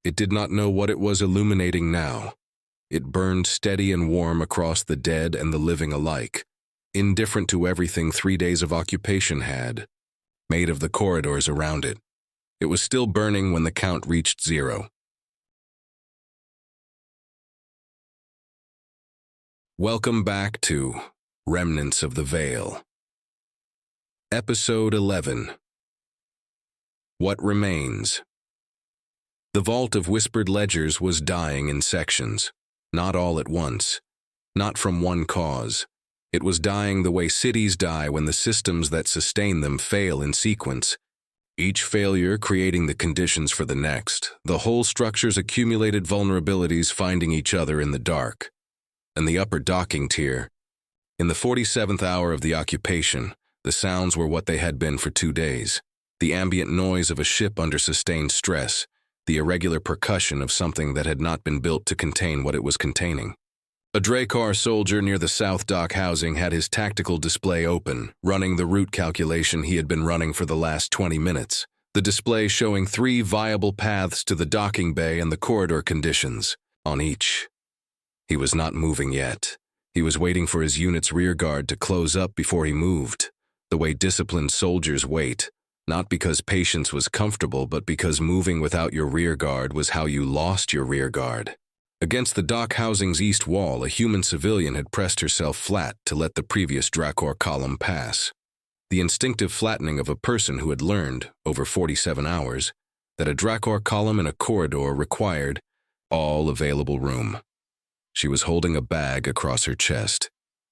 It did not know what it was illuminating now. It burned steady and warm across the dead and the living alike, indifferent to everything 3 days of occupation had made of the corridors around it. It was still burning when the count reached 0. Welcome back to Remnants of the Veil. Episode 11. What Remains. The vault of whispered ledgers was dying in sections, not all at once, not from one cause. It was dying the way cities die when the systems that sustain them fail in sequence, each failure creating the conditions for the next, the whole structure's accumulated vulnerabilities finding each other in the dark. And the upper docking tier. In the 47th hour of the occupation, the sounds were what they had been for 2 days. The ambient noise of a ship under sustained stress, the irregular percussion of something that had not been built to contain what it was containing. A Drakkar soldier near the South Dock housing had his tactical display open, running the route calculation he had been running for the last 20 minutes. The display showing 3 viable paths to the docking bay and the corridor conditions on each. He was not moving yet. He was waiting for his unit's rearguard to close up before he moved, the way disciplined soldiers wait, not because patience was comfortable, but because moving without your rearguard was how you lost your rearguard. Against the dock housing's east wall, a human civilian had pressed herself flat to let the previous Drakkar column pass. The instinctive flattening of a person who had learned, over 47 hours, that a Drakkar column in a corridor required all available room. She was holding a bag across her chest.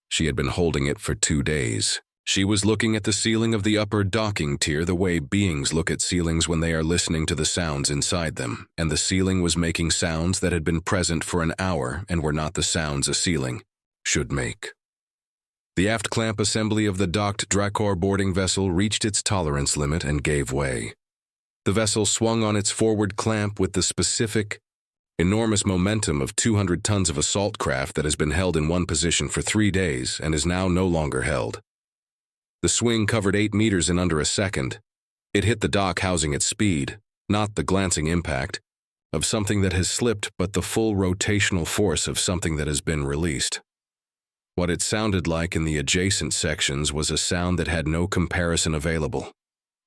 She had been holding it for 2 days. She was looking at the ceiling of the upper docking tier the way beings look at ceilings when they are listening to the sounds inside them, and the ceiling was making sounds that had been present for an hour and were not the sounds a ceiling should make. The aft clamp assembly of the docked Drakkar boarding vessel reached its tolerance limit and gave way. The vessel swung on its forward clamp with the specific, enormous momentum of 200 tons of assault craft that has been held in one position for 3 days and is now no longer held. The swing covered 8 meters in under a second. It hit the dock housing at speed, not the glancing impact of something that has slipped, but the full rotational force of something that has been released. What it sounded like in the adjacent sections was a sound that had no comparison available,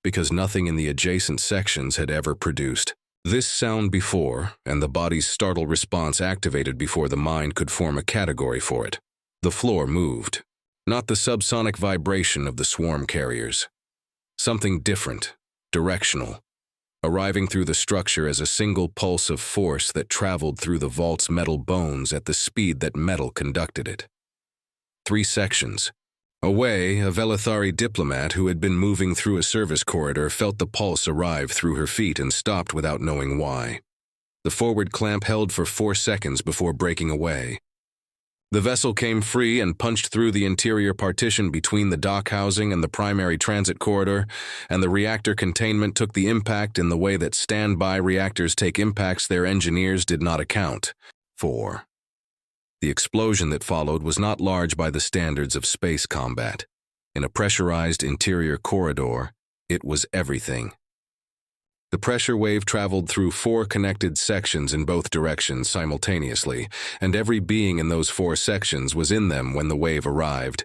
because nothing in the adjacent sections had ever produced this sound before, and the body's startled response activated before the mind could form a category for it. The floor moved, not the subsonic vibration of the swarm carriers. Something different, directional, arriving through the structure as a single pulse of force that traveled through the vault's metal bones at the speed that metal conducted it. 3 sections. Away, a Velithari diplomat who had been moving through a service corridor felt the pulse arrive through her feet and stopped without knowing why. The forward clamp held for 4 seconds before breaking away. The vessel came free and punched through the interior partition between the dock housing and the primary transit corridor, and the reactor containment took the impact in the way that standby reactors take impacts their engineers did not account for. The explosion that followed was not large by the standards of space combat. In a pressurized interior corridor, it was everything. The pressure wave traveled through 4 connected sections in both directions simultaneously, and every being in those 4 sections was in them when the wave arrived.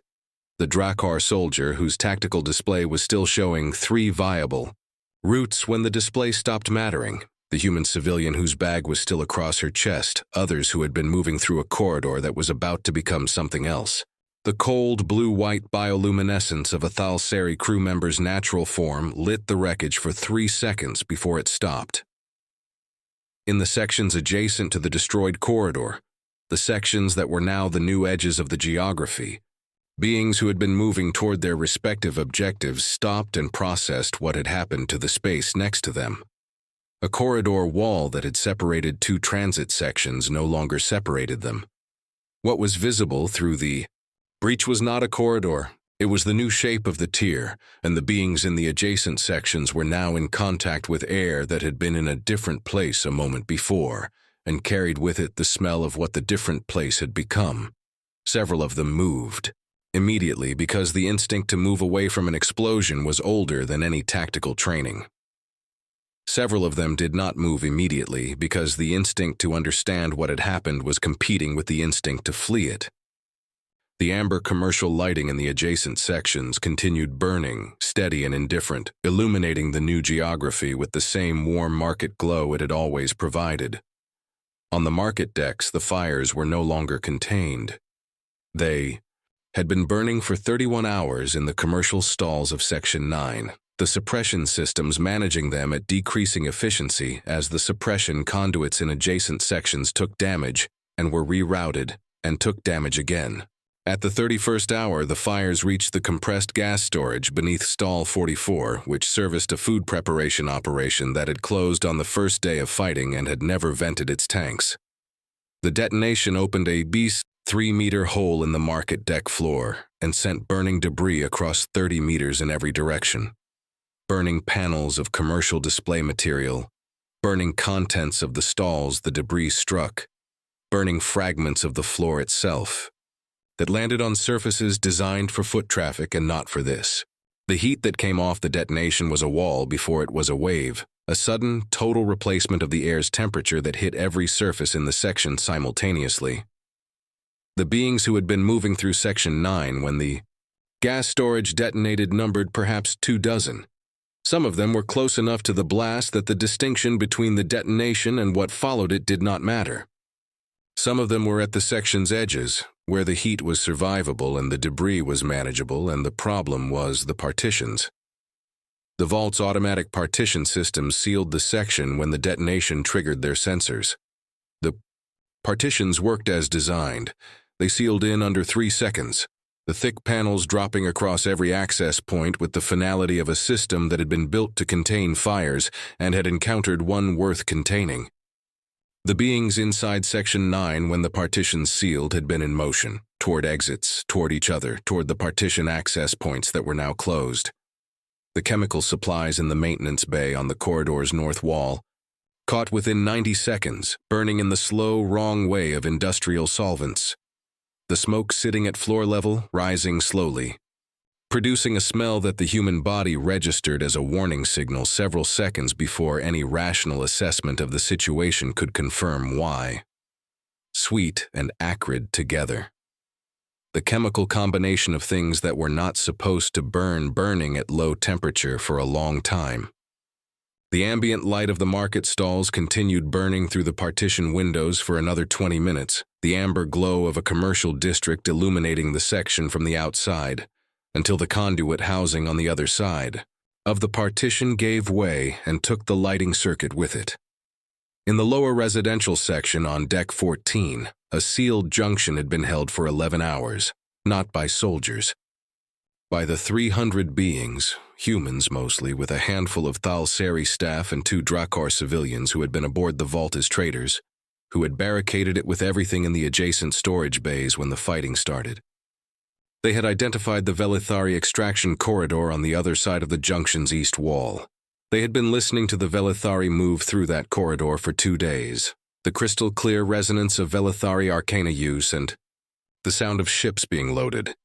The Drakkar soldier, whose tactical display was still showing 3 viable routes when the display stopped mattering. The human civilian whose bag was still across her chest, others who had been moving through a corridor that was about to become something else. The cold, blue-white bioluminescence of a Thalsari crew member's natural form lit the wreckage for 3 seconds before it stopped. In the sections adjacent to the destroyed corridor, the sections that were now the new edges of the geography, beings who had been moving toward their respective objectives stopped and processed what had happened to the space next to them. A corridor wall that had separated 2 transit sections no longer separated them. What was visible through the breach was not a corridor. It was the new shape of the tier, and the beings in the adjacent sections were now in contact with air that had been in a different place a moment before, and carried with it the smell of what the different place had become. Several of them moved immediately because the instinct to move away from an explosion was older than any tactical training. Several of them did not move immediately because the instinct to understand what had happened was competing with the instinct to flee it. The amber commercial lighting in the adjacent sections continued burning, steady and indifferent, illuminating the new geography with the same warm market glow it had always provided. On the market decks, the fires were no longer contained. They had been burning for 31 hours in the commercial stalls of Section 9, the suppression systems managing them at decreasing efficiency as the suppression conduits in adjacent sections took damage and were rerouted and took damage again. At the 31st hour, the fires reached the compressed gas storage beneath Stall 44, which serviced a food preparation operation that had closed on the first day of fighting and had never vented its tanks. The detonation opened a 3-meter hole in the market deck floor and sent burning debris across 30 meters in every direction. Burning panels of commercial display material, burning contents of the stalls the debris struck, burning fragments of the floor itself that landed on surfaces designed for foot traffic and not for this. The heat that came off the detonation was a wall before it was a wave, a sudden, total replacement of the air's temperature that hit every surface in the section simultaneously. The beings who had been moving through Section 9 when the gas storage detonated numbered perhaps 24. Some of them were close enough to the blast that the distinction between the detonation and what followed it did not matter. Some of them were at the section's edges, where the heat was survivable and the debris was manageable, and the problem was the partitions. The vault's automatic partition system sealed the section when the detonation triggered their sensors. The partitions worked as designed. They sealed in under 3 seconds, the thick panels dropping across every access point with the finality of a system that had been built to contain fires and had encountered one worth containing. The beings inside Section 9 when the partitions sealed had been in motion, toward exits, toward each other, toward the partition access points that were now closed. The chemical supplies in the maintenance bay on the corridor's north wall caught within 90 seconds, burning in the slow, wrong way of industrial solvents. The smoke sitting at floor level, rising slowly, producing a smell that the human body registered as a warning signal several seconds before any rational assessment of the situation could confirm why. Sweet and acrid together. The chemical combination of things that were not supposed to burning at low temperature for a long time. The ambient light of the market stalls continued burning through the partition windows for another 20 minutes, the amber glow of a commercial district illuminating the section from the outside, until the conduit housing on the other side of the partition gave way and took the lighting circuit with it. In the lower residential section on Deck 14, a sealed junction had been held for 11 hours, not by soldiers. By the 300 beings, humans mostly, with a handful of Thalsari staff and 2 Drakar civilians who had been aboard the vault as traders, who had barricaded it with everything in the adjacent storage bays when the fighting started. They had identified the Velithari extraction corridor on the other side of the junction's east wall. They had been listening to the Velithari move through that corridor for 2 days, the crystal-clear resonance of Velithari arcana use and the sound of ships being loaded,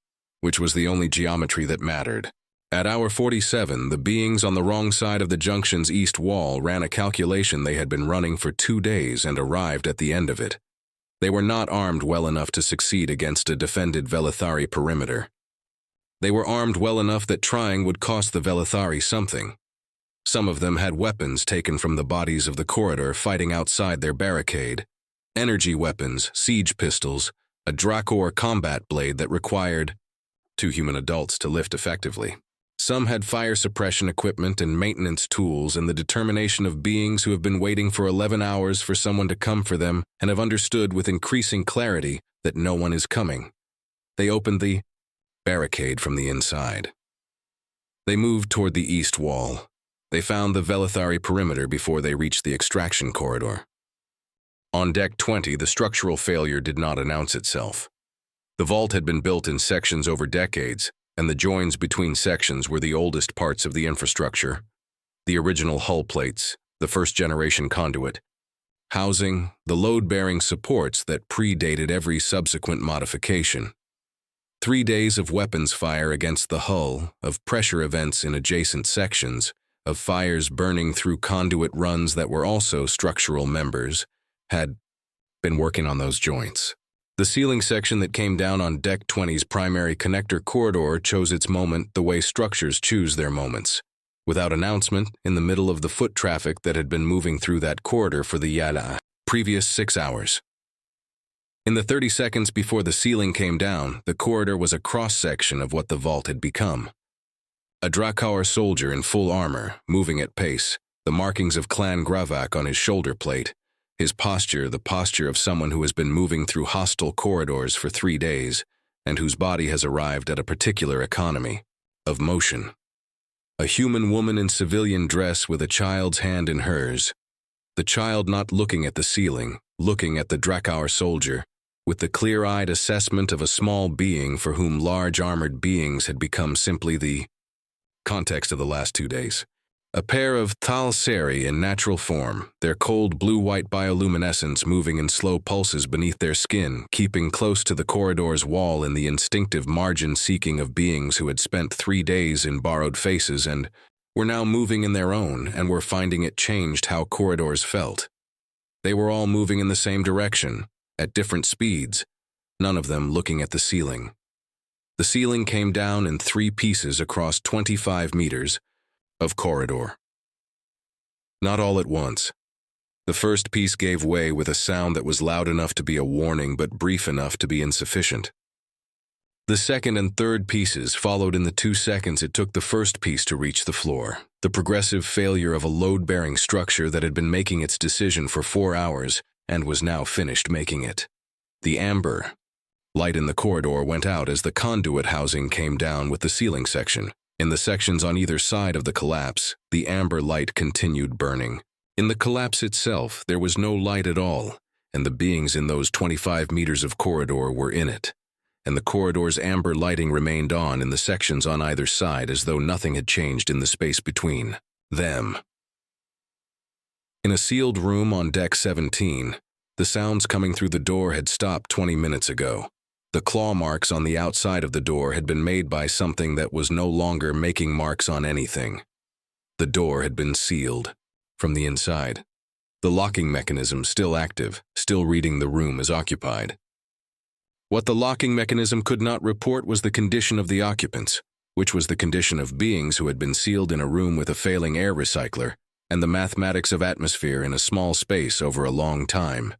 which was the only geometry that mattered. At hour 47, the beings on the wrong side of the junction's east wall ran a calculation they had been running for 2 days and arrived at the end of it. They were not armed well enough to succeed against a defended Velithari perimeter. They were armed well enough that trying would cost the Velithari something. Some of them had weapons taken from the bodies of the corridor fighting outside their barricade. Energy weapons, siege pistols, a Drakor combat blade that required 2 human adults to lift effectively. Some had fire suppression equipment and maintenance tools, and the determination of beings who have been waiting for 11 hours for someone to come for them and have understood with increasing clarity that no one is coming. They opened the barricade from the inside. They moved toward the east wall. They found the Velithari perimeter before they reached the extraction corridor. On Deck 20, the structural failure did not announce itself. The vault had been built in sections over decades, and the joins between sections were the oldest parts of the infrastructure. The original hull plates, the first-generation conduit, housing, the load-bearing supports that predated every subsequent modification. 3 days of weapons fire against the hull, of pressure events in adjacent sections, of fires burning through conduit runs that were also structural members, had been working on those joints. The ceiling section that came down on Deck 20's primary connector corridor chose its moment the way structures choose their moments, without announcement in the middle of the foot traffic that had been moving through that corridor for the previous 6 hours. In the 30 seconds before the ceiling came down, the corridor was a cross-section of what the vault had become. A Drakar soldier in full armor, moving at pace, the markings of Clan Gravak on his shoulder plate, his posture the posture of someone who has been moving through hostile corridors for 3 days and whose body has arrived at a particular economy of motion. A human woman in civilian dress with a child's hand in hers, the child not looking at the ceiling, looking at the Drakar soldier, with the clear-eyed assessment of a small being for whom large armored beings had become simply the context of the last 2 days. A pair of Thalsari in natural form, their cold blue-white bioluminescence moving in slow pulses beneath their skin, keeping close to the corridor's wall in the instinctive margin-seeking of beings who had spent 3 days in borrowed faces and were now moving in their own and were finding it changed how corridors felt. They were all moving in the same direction, at different speeds, none of them looking at the ceiling. The ceiling came down in 3 pieces across 25 meters of corridor. Not all at once. The first piece gave way with a sound that was loud enough to be a warning but brief enough to be insufficient. The second and third pieces followed in the 2 seconds it took the first piece to reach the floor, the progressive failure of a load-bearing structure that had been making its decision for 4 hours and was now finished making it. The amber light in the corridor went out as the conduit housing came down with the ceiling section. In the sections on either side of the collapse, the amber light continued burning. In the collapse itself, there was no light at all, and the beings in those 25 meters of corridor were in it, and the corridor's amber lighting remained on in the sections on either side as though nothing had changed in the space between them. In a sealed room on Deck 17, the sounds coming through the door had stopped 20 minutes ago. The claw marks on the outside of the door had been made by something that was no longer making marks on anything. The door had been sealed from the inside. The locking mechanism still active, still reading the room as occupied. What the locking mechanism could not report was the condition of the occupants, which was the condition of beings who had been sealed in a room with a failing air recycler and the mathematics of atmosphere in a small space over a long time.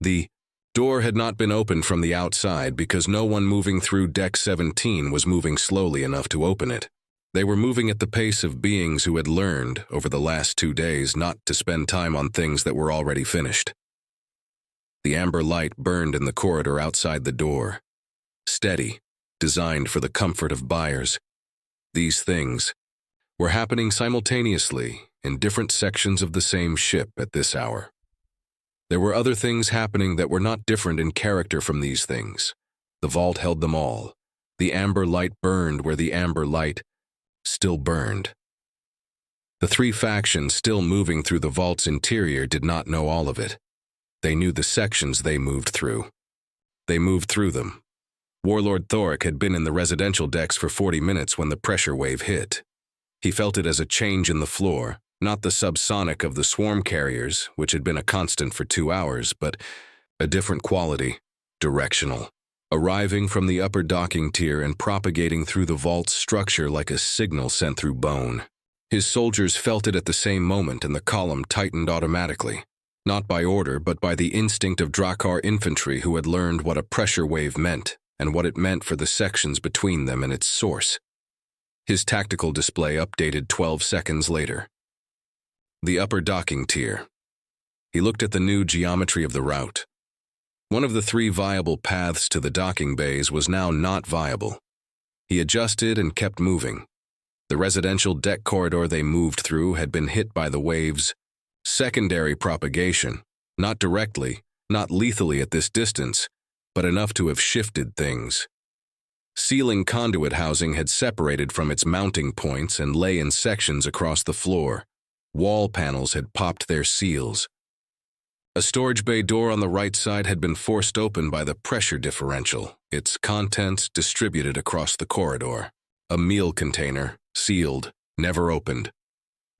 The door had not been opened from the outside because no one moving through Deck 17 was moving slowly enough to open it. They were moving at the pace of beings who had learned, over the last 2 days, not to spend time on things that were already finished. The amber light burned in the corridor outside the door. Steady, designed for the comfort of buyers. These things were happening simultaneously in different sections of the same ship at this hour. There were other things happening that were not different in character from these things. The vault held them all. The amber light burned where the amber light still burned. The 3 factions still moving through the vault's interior did not know all of it. They knew the sections they moved through. They moved through them. Warlord Thorruk had been in the residential decks for 40 minutes when the pressure wave hit. He felt it as a change in the floor, not the subsonic of the swarm carriers, which had been a constant for 2 hours, but a different quality, directional, arriving from the upper docking tier and propagating through the vault's structure like a signal sent through bone. His soldiers felt it at the same moment and the column tightened automatically, not by order but by the instinct of Drakar infantry who had learned what a pressure wave meant and what it meant for the sections between them and its source. His tactical display updated 12 seconds later. The upper docking tier. He looked at the new geometry of the route. One of the 3 viable paths to the docking bays was now not viable. He adjusted and kept moving. The residential deck corridor they moved through had been hit by the wave's secondary propagation, not directly, not lethally at this distance, but enough to have shifted things. Ceiling conduit housing had separated from its mounting points and lay in sections across the floor. Wall panels had popped their seals. A storage bay door on the right side had been forced open by the pressure differential, its contents distributed across the corridor. A meal container, sealed, never opened.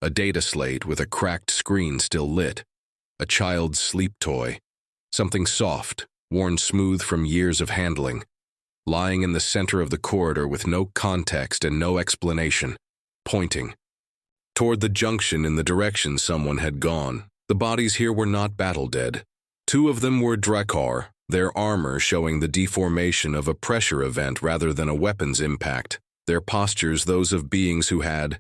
A data slate with a cracked screen still lit. A child's sleep toy. Something soft, worn smooth from years of handling. Lying in the center of the corridor with no context and no explanation. Pointing. Toward the junction in the direction someone had gone. The bodies here were not battle-dead. 2 of them were Drakkar, their armor showing the deformation of a pressure event rather than a weapon's impact, their postures those of beings who had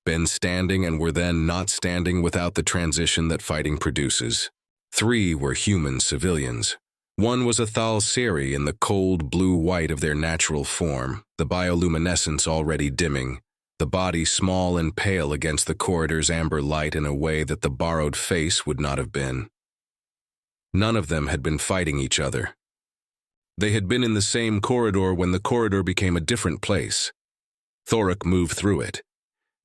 been standing and were then not standing without the transition that fighting produces. 3 were human civilians. 1 was a Thal Seri in the cold blue-white of their natural form, the bioluminescence already dimming, the body small and pale against the corridor's amber light in a way that the borrowed face would not have been. None of them had been fighting each other. They had been in the same corridor when the corridor became a different place. Thorruk moved through it.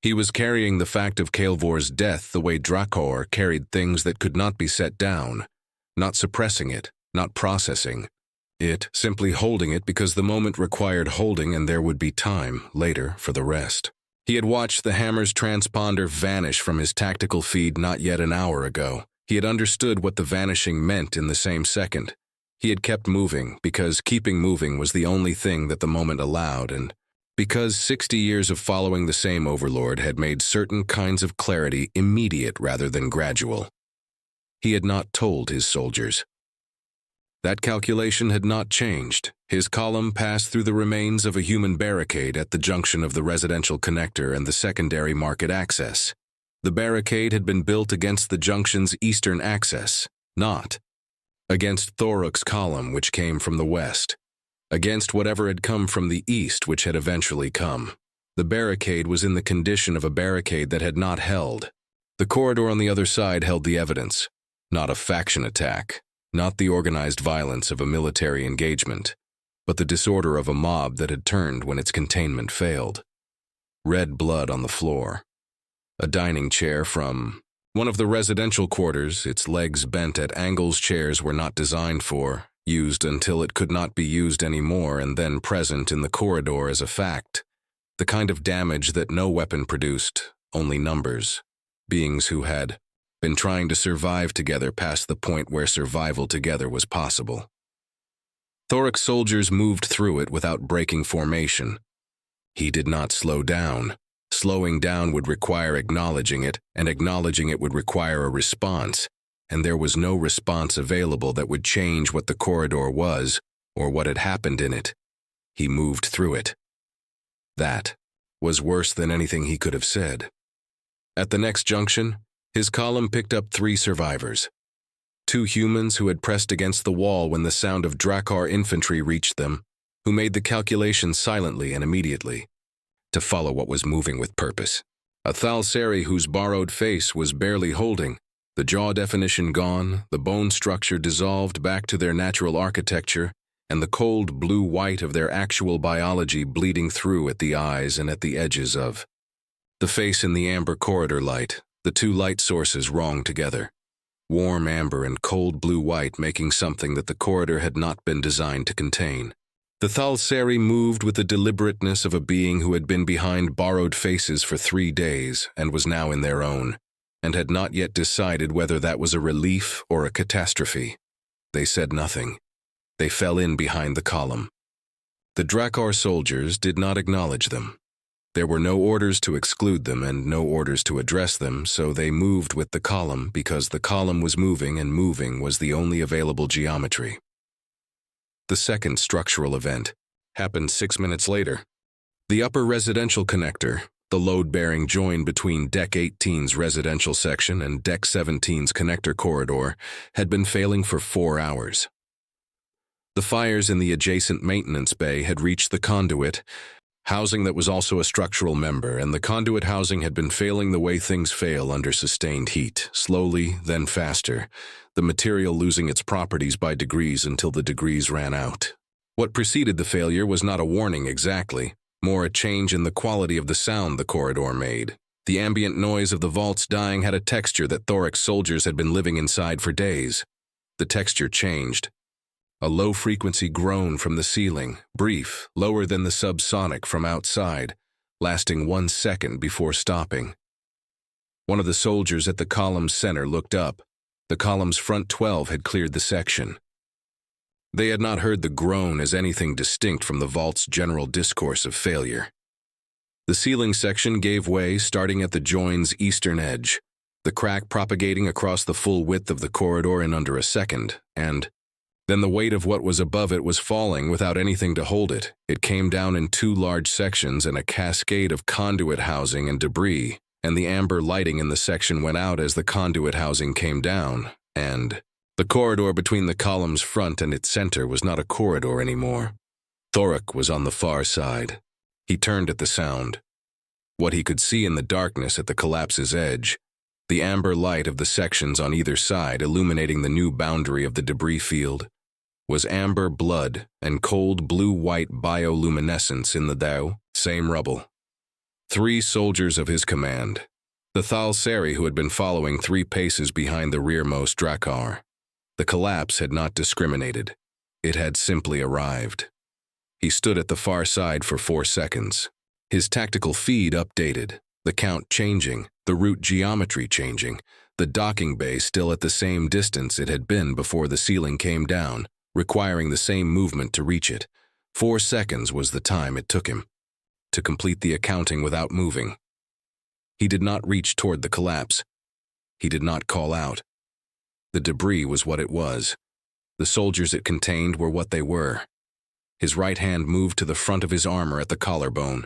He was carrying the fact of Kael'vor's death the way Drakkar carried things that could not be set down, not suppressing it, not processing it, simply holding it because the moment required holding and there would be time, later, for the rest. He had watched the hammer's transponder vanish from his tactical feed not yet an hour ago. He had understood what the vanishing meant in the same second. He had kept moving because keeping moving was the only thing that the moment allowed, and because 60 years of following the same overlord had made certain kinds of clarity immediate rather than gradual. He had not told his soldiers. That calculation had not changed. His column passed through the remains of a human barricade at the junction of the residential connector and the secondary market access. The barricade had been built against the junction's eastern access, not against Thorruk's column, which came from the west, against whatever had come from the east, which had eventually come. The barricade was in the condition of a barricade that had not held. The corridor on the other side held the evidence, not a faction attack, not the organized violence of a military engagement, but the disorder of a mob that had turned when its containment failed. Red blood on the floor. A dining chair from one of the residential quarters, its legs bent at angles chairs were not designed for, used until it could not be used anymore and then present in the corridor as a fact. The kind of damage that no weapon produced, only numbers. Beings who had been trying to survive together past the point where survival together was possible. Thorruk's soldiers moved through it without breaking formation. He did not slow down. Slowing down would require acknowledging it, and acknowledging it would require a response, and there was no response available that would change what the corridor was or what had happened in it. He moved through it. That was worse than anything he could have said. At the next junction, his column picked up 3 survivors. 2 humans who had pressed against the wall when the sound of Drakkar infantry reached them, who made the calculation silently and immediately, to follow what was moving with purpose. A Thal Seri whose borrowed face was barely holding, the jaw definition gone, the bone structure dissolved back to their natural architecture, and the cold blue-white of their actual biology bleeding through at the eyes and at the edges of the face in the amber corridor light, the 2 light sources wrong together. Warm amber and cold blue-white making something that the corridor had not been designed to contain. The Thal Seri moved with the deliberateness of a being who had been behind borrowed faces for 3 days and was now in their own, and had not yet decided whether that was a relief or a catastrophe. They said nothing. They fell in behind the column. The Drakkar soldiers did not acknowledge them. There were no orders to exclude them and no orders to address them, so they moved with the column because the column was moving and moving was the only available geometry. The second structural event happened 6 minutes later. The upper residential connector, the load-bearing join between Deck 18's residential section and Deck 17's connector corridor, had been failing for 4 hours. The fires in the adjacent maintenance bay had reached the conduit, housing that was also a structural member, and the conduit housing had been failing the way things fail under sustained heat, slowly, then faster, the material losing its properties by degrees until the degrees ran out. What preceded the failure was not a warning exactly, more a change in the quality of the sound the corridor made. The ambient noise of the vaults dying had a texture that Thorruk's soldiers had been living inside for days. The texture changed. A low-frequency groan from the ceiling, brief, lower than the subsonic from outside, lasting 1 second before stopping. One of the soldiers at the column's center looked up. The column's front 12 had cleared the section. They had not heard the groan as anything distinct from the vault's general discourse of failure. The ceiling section gave way, starting at the join's eastern edge, the crack propagating across the full width of the corridor in under a second, and then the weight of what was above it was falling without anything to hold it. It came down in two large sections and a cascade of conduit housing and debris, and the amber lighting in the section went out as the conduit housing came down, and the corridor between the column's front and its center was not a corridor anymore. Thorruk was on the far side. He turned at the sound. What he could see in the darkness at the collapse's edge, the amber light of the sections on either side illuminating the new boundary of the debris field, was amber blood and cold blue-white bioluminescence in the same rubble. 3 soldiers of his command, the Thalsari who had been following 3 paces behind the rearmost Drakkar. The collapse had not discriminated. It had simply arrived. He stood at the far side for 4 seconds. His tactical feed updated, the count changing, the route geometry changing, the docking bay still at the same distance it had been before the ceiling came down, requiring the same movement to reach it. 4 seconds was the time it took him to complete the accounting without moving. He did not reach toward the collapse. He did not call out. The debris was what it was. The soldiers it contained were what they were. His right hand moved to the front of his armor at the collarbone,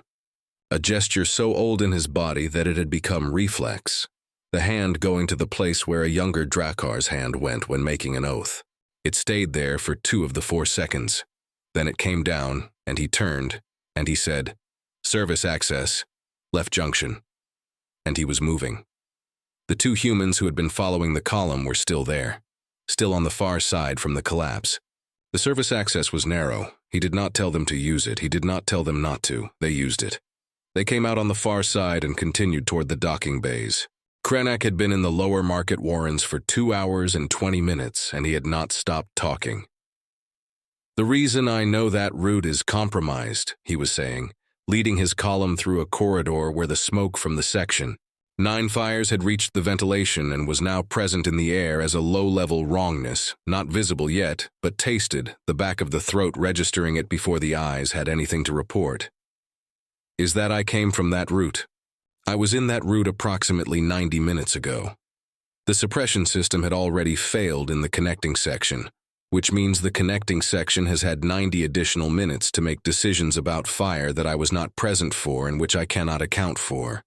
a gesture so old in his body that it had become reflex, the hand going to the place where a younger Drakkar's hand went when making an oath. It stayed there for 2 of the 4 seconds. Then it came down, and he turned, and he said, "Service access, left junction." And he was moving. The 2 humans who had been following the column were still there, still on the far side from the collapse. The service access was narrow. He did not tell them to use it. He did not tell them not to. They used it. They came out on the far side and continued toward the docking bays. Krennak had been in the lower market warrens for 2 hours and 20 minutes, and he had not stopped talking. "The reason I know that route is compromised," he was saying, leading his column through a corridor where the smoke from the section 9 fires had reached the ventilation and was now present in the air as a low-level wrongness, not visible yet, but tasted, the back of the throat registering it before the eyes had anything to report. "Is that I came from that route. I was in that route approximately 90 minutes ago. The suppression system had already failed in the connecting section, which means the connecting section has had 90 additional minutes to make decisions about fire that I was not present for and which I cannot account for.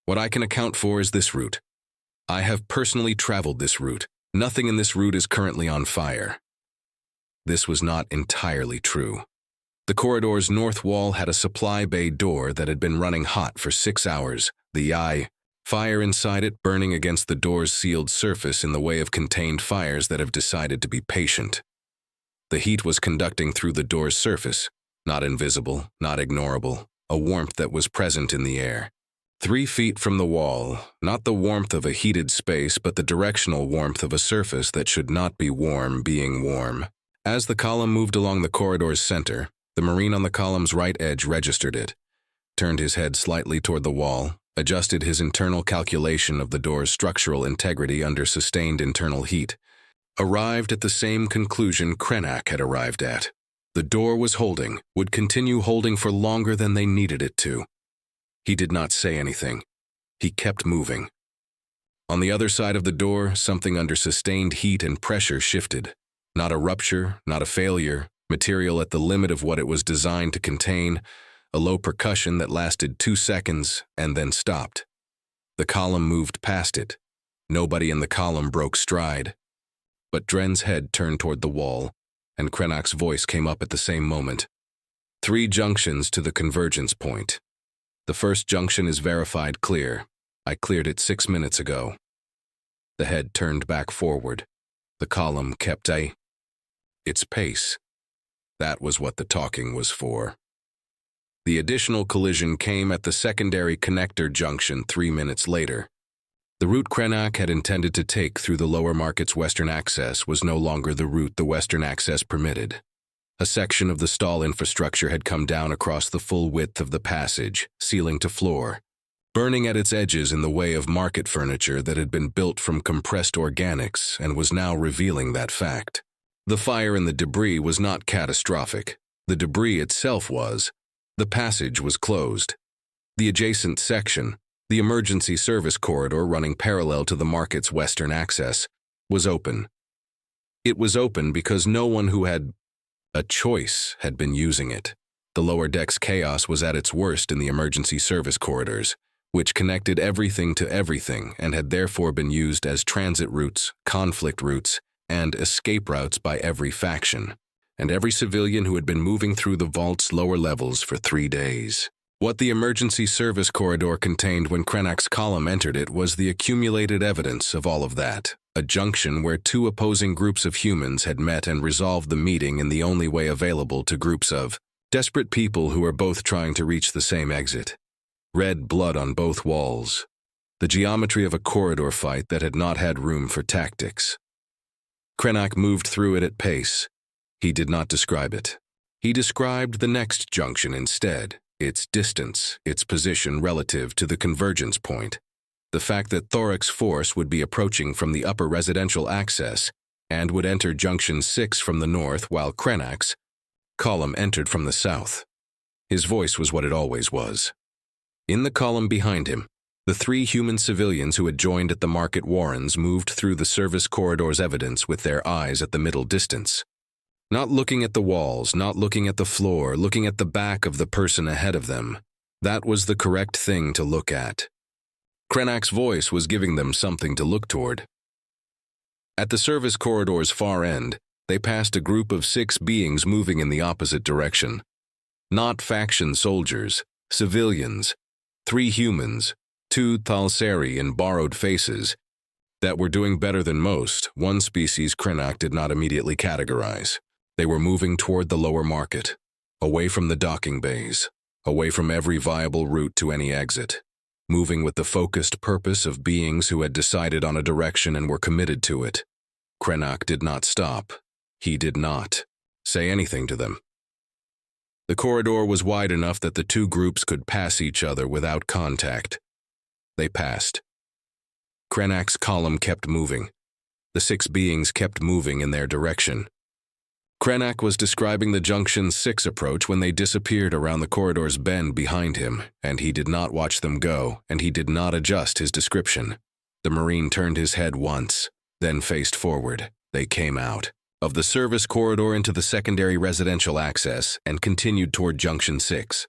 What I can account for is this route. I have personally traveled this route. Nothing in this route is currently on fire." This was not entirely true. The corridor's north wall had a supply bay door that had been running hot for 6 hours, the fire inside it burning against the door's sealed surface in the way of contained fires that have decided to be patient. The heat was conducting through the door's surface, not invisible, not ignorable, a warmth that was present in the air. 3 feet from the wall, not the warmth of a heated space, but the directional warmth of a surface that should not be warm being warm. As the column moved along the corridor's center, the Marine on the column's right edge registered it, turned his head slightly toward the wall, adjusted his internal calculation of the door's structural integrity under sustained internal heat, arrived at the same conclusion Krennak had arrived at. The door was holding, would continue holding for longer than they needed it to. He did not say anything. He kept moving. On the other side of the door, something under sustained heat and pressure shifted. Not a rupture, not a failure, material at the limit of what it was designed to contain, a low percussion that lasted 2 seconds and then stopped. The column moved past it. Nobody in the column broke stride. But Dren's head turned toward the wall, and Krennak's voice came up at the same moment. 3 junctions to the convergence point. The first junction is verified clear. I cleared it 6 minutes ago. The head turned back forward. The column kept its pace. That was what the talking was for. The additional collision came at the secondary connector junction 3 minutes later. The route Krennak had intended to take through the lower market's western access was no longer the route the western access permitted. A section of the stall infrastructure had come down across the full width of the passage, ceiling to floor. burning at its edges in the way of market furniture that had been built from compressed organics and was now revealing that fact. The fire and the debris was not catastrophic. The debris itself was. The passage was closed. The adjacent section, the emergency service corridor running parallel to the market's western access, was open. It was open because no one who had a choice had been using it. The lower deck's chaos was at its worst in the emergency service corridors, which connected everything to everything and had therefore been used as transit routes, conflict routes, and escape routes by every faction, and every civilian who had been moving through the vault's lower levels for 3 days. What the emergency service corridor contained when Krennak's column entered it was the accumulated evidence of all of that, a junction where two opposing groups of humans had met and resolved the meeting in the only way available to groups of desperate people who were both trying to reach the same exit. Red blood on both walls. The geometry of a corridor fight that had not had room for tactics. Krennak moved through it at pace. He did not describe it. He described the next junction instead, its distance, its position relative to the convergence point. The fact that Thorruk's force would be approaching from the upper residential access and would enter Junction 6 from the north while Krennak's column entered from the south. His voice was what it always was. In the column behind him, the 3 human civilians who had joined at the market warrens moved through the service corridor's evidence with their eyes at the middle distance. Not looking at the walls, not looking at the floor, looking at the back of the person ahead of them. That was the correct thing to look at. Krennak's voice was giving them something to look toward. At the service corridor's far end, they passed a group of 6 beings moving in the opposite direction. Not faction soldiers, civilians, 3 humans, 2 Thalsari in borrowed faces, that were doing better than most, one species Krennak did not immediately categorize. They were moving toward the lower market, away from the docking bays, away from every viable route to any exit, moving with the focused purpose of beings who had decided on a direction and were committed to it. Krennak did not stop. He did not say anything to them. The corridor was wide enough that the 2 groups could pass each other without contact. They passed. Krennak's column kept moving. The 6 beings kept moving in their direction. Krennak was describing the Junction 6 approach when they disappeared around the corridor's bend behind him, and he did not watch them go, and he did not adjust his description. The Marine turned his head once, then faced forward. They came out of the service corridor into the secondary residential access and continued toward Junction 6.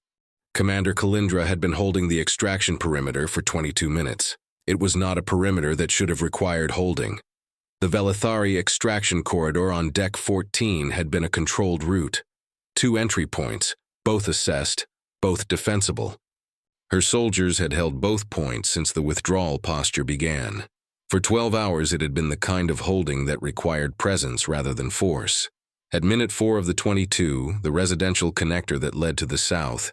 Commander Calyndra had been holding the extraction perimeter for 22 minutes. It was not a perimeter that should have required holding. The Velithari extraction corridor on Deck 14 had been a controlled route. 2 entry points, both assessed, both defensible. Her soldiers had held both points since the withdrawal posture began. For 12 hours it had been the kind of holding that required presence rather than force. At minute 4 of the 22, the residential connector that led to the south,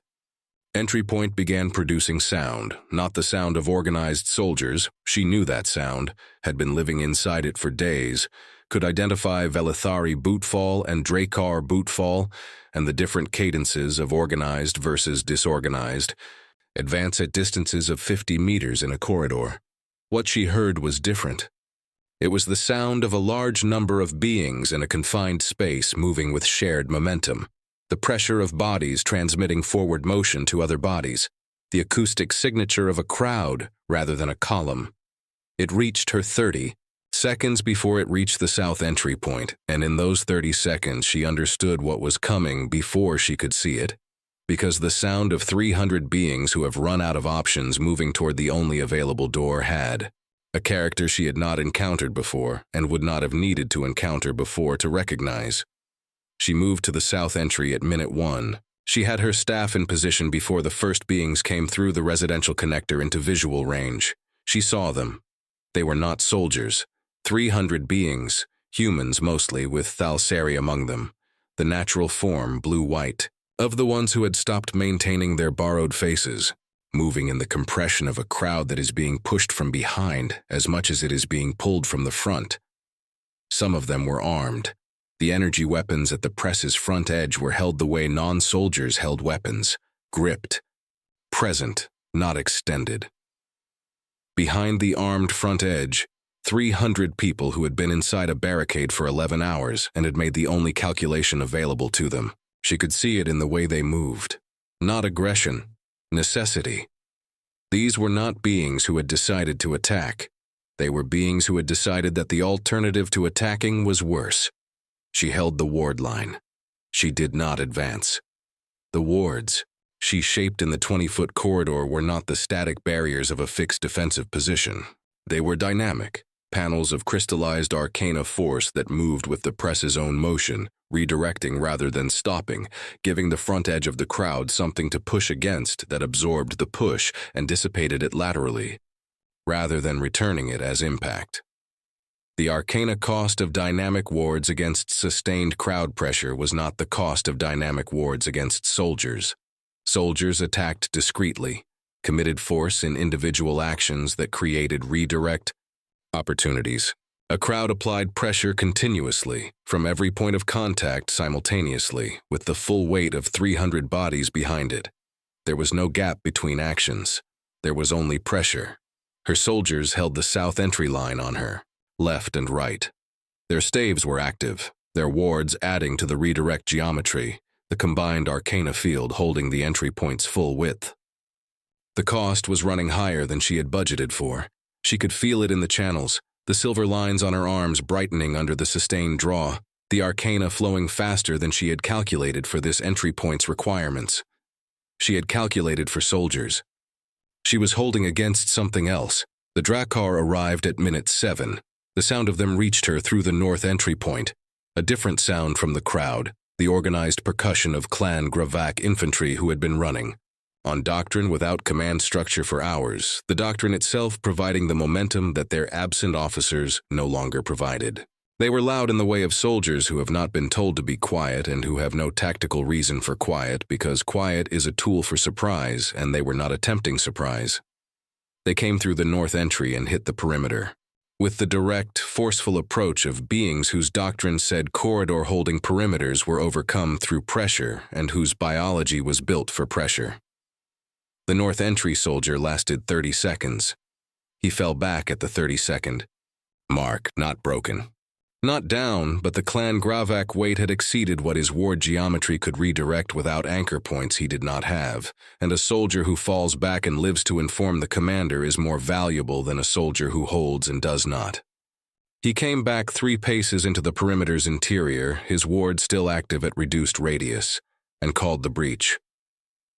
entry point began producing sound, not the sound of organized soldiers. She knew that sound, had been living inside it for days, could identify Velithari bootfall and Drakkar bootfall, and the different cadences of organized versus disorganized, advance at distances of 50 meters in a corridor. What she heard was different. It was the sound of a large number of beings in a confined space moving with shared momentum. The pressure of bodies transmitting forward motion to other bodies, the acoustic signature of a crowd rather than a column. It reached her 30 seconds before it reached the south entry point, and in those 30 seconds she understood what was coming before she could see it, because the sound of 300 beings who have run out of options moving toward the only available door had a character she had not encountered before and would not have needed to encounter before to recognize. She moved to the south entry at minute 1. She had her staff in position before the first beings came through the residential connector into visual range. She saw them. They were not soldiers. 300 beings, humans mostly, with Thalsari among them. The natural form, blue-white, of the ones who had stopped maintaining their borrowed faces, moving in the compression of a crowd that is being pushed from behind as much as it is being pulled from the front. Some of them were armed. The energy weapons at the press's front edge were held the way non-soldiers held weapons, gripped, present, not extended. Behind the armed front edge, 300 people who had been inside a barricade for 11 hours and had made the only calculation available to them. She could see it in the way they moved. Not aggression, necessity. These were not beings who had decided to attack. They were beings who had decided that the alternative to attacking was worse. She held the ward line. She did not advance. The wards she shaped in the 20-foot corridor were not the static barriers of a fixed defensive position. They were dynamic, panels of crystallized arcana force that moved with the press's own motion, redirecting rather than stopping, giving the front edge of the crowd something to push against that absorbed the push and dissipated it laterally, rather than returning it as impact. The arcana cost of dynamic wards against sustained crowd pressure was not the cost of dynamic wards against soldiers. Soldiers attacked discreetly, committed force in individual actions that created redirect opportunities. A crowd applied pressure continuously, from every point of contact simultaneously, with the full weight of 300 bodies behind it. There was no gap between actions. There was only pressure. Her soldiers held the south entry line on her, left and right. Their staves were active, their wards adding to the redirect geometry, the combined arcana field holding the entry point's full width. The cost was running higher than she had budgeted for. She could feel it in the channels, the silver lines on her arms brightening under the sustained draw, the arcana flowing faster than she had calculated for this entry point's requirements. She had calculated for soldiers. She was holding against something else. The Drakkar arrived at minute 7. The sound of them reached her through the north entry point. A different sound from the crowd, the organized percussion of Clan Gravak infantry who had been running. On doctrine without command structure for hours, the doctrine itself providing the momentum that their absent officers no longer provided. They were loud in the way of soldiers who have not been told to be quiet and who have no tactical reason for quiet because quiet is a tool for surprise and they were not attempting surprise. They came through the north entry and hit the perimeter. With the direct, forceful approach of beings whose doctrine said corridor-holding perimeters were overcome through pressure and whose biology was built for pressure. The north entry soldier lasted 30 seconds. He fell back at the 30-second mark, not broken. Not down, but the Clan Gravak weight had exceeded what his ward geometry could redirect without anchor points he did not have, and a soldier who falls back and lives to inform the commander is more valuable than a soldier who holds and does not. He came back 3 paces into the perimeter's interior, his ward still active at reduced radius, and called the breach.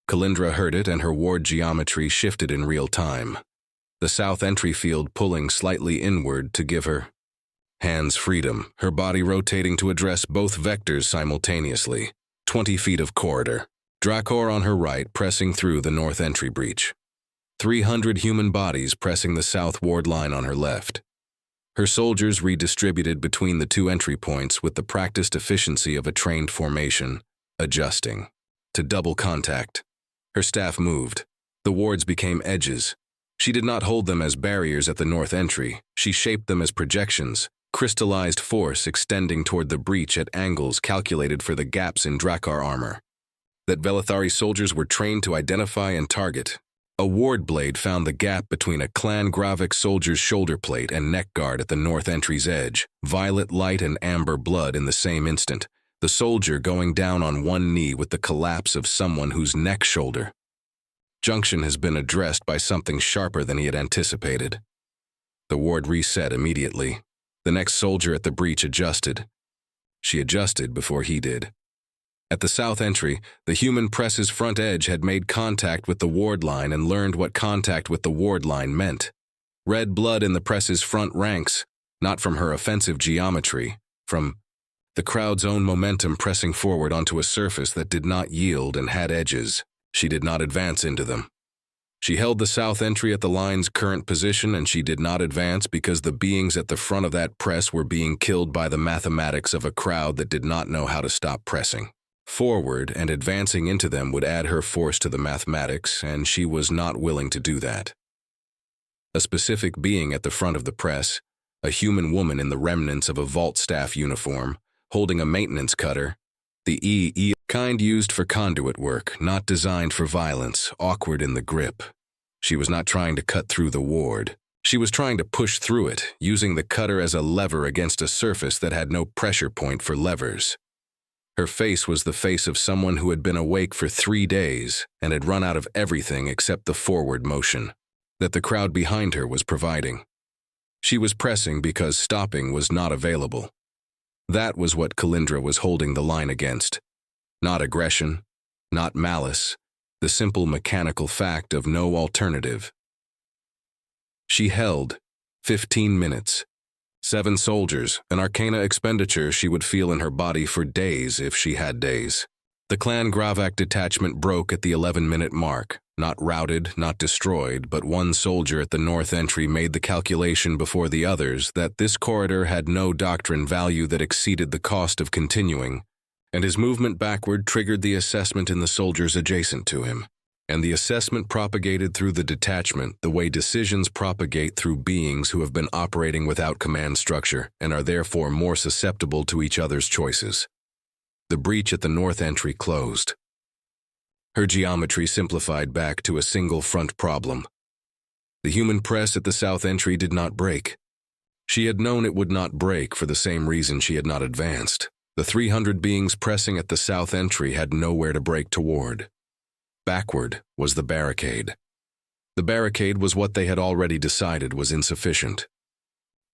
Calyndra heard it and her ward geometry shifted in real time, the south entry field pulling slightly inward to give her hands freedom, her body rotating to address both vectors simultaneously. 20 feet of corridor. Drakkar on her right pressing through the north entry breach. 300 human bodies pressing the south ward line on her left. Her soldiers redistributed between the 2 entry points with the practiced efficiency of a trained formation, adjusting to double contact. Her staff moved. The wards became edges. She did not hold them as barriers at the north entry. She shaped them as projections, crystallized force extending toward the breach at angles calculated for the gaps in Drakkar armor that Velithari soldiers were trained to identify and target. A ward blade found the gap between a Clan Gravak soldier's shoulder plate and neck guard at the north entry's edge, violet light and amber blood in the same instant, the soldier going down on one knee with the collapse of someone whose neck shoulder junction has been addressed by something sharper than he had anticipated. The ward reset immediately. The next soldier at the breach adjusted. She adjusted before he did. At the south entry, the human press's front edge had made contact with the ward line and learned what contact with the ward line meant. Red blood in the press's front ranks, not from her offensive geometry, from the crowd's own momentum pressing forward onto a surface that did not yield and had edges. She did not advance into them. She held the south entry at the line's current position, and she did not advance because the beings at the front of that press were being killed by the mathematics of a crowd that did not know how to stop pressing. Forward and advancing into them would add her force to the mathematics, and she was not willing to do that. A specific being at the front of the press, a human woman in the remnants of a vault staff uniform, holding a maintenance cutter, the EE kind used for conduit work, not designed for violence, awkward in the grip. She was not trying to cut through the ward. She was trying to push through it, using the cutter as a lever against a surface that had no pressure point for levers. Her face was the face of someone who had been awake for 3 days and had run out of everything except the forward motion that the crowd behind her was providing. She was pressing because stopping was not available. That was what Calyndra was holding the line against. Not aggression, not malice, the simple mechanical fact of no alternative. She held 15 minutes. 7 soldiers, an arcana expenditure she would feel in her body for days if she had days. The Clan Gravak detachment broke at the 11-minute mark, not routed, not destroyed, but one soldier at the north entry made the calculation before the others that this corridor had no doctrine value that exceeded the cost of continuing, and his movement backward triggered the assessment in the soldiers adjacent to him. And the assessment propagated through the detachment the way decisions propagate through beings who have been operating without command structure and are therefore more susceptible to each other's choices. The breach at the north entry closed. Her geometry simplified back to a single front problem. The human press at the south entry did not break. She had known it would not break for the same reason she had not advanced. The 300 beings pressing at the south entry had nowhere to break toward. Backward was the barricade. The barricade was what they had already decided was insufficient.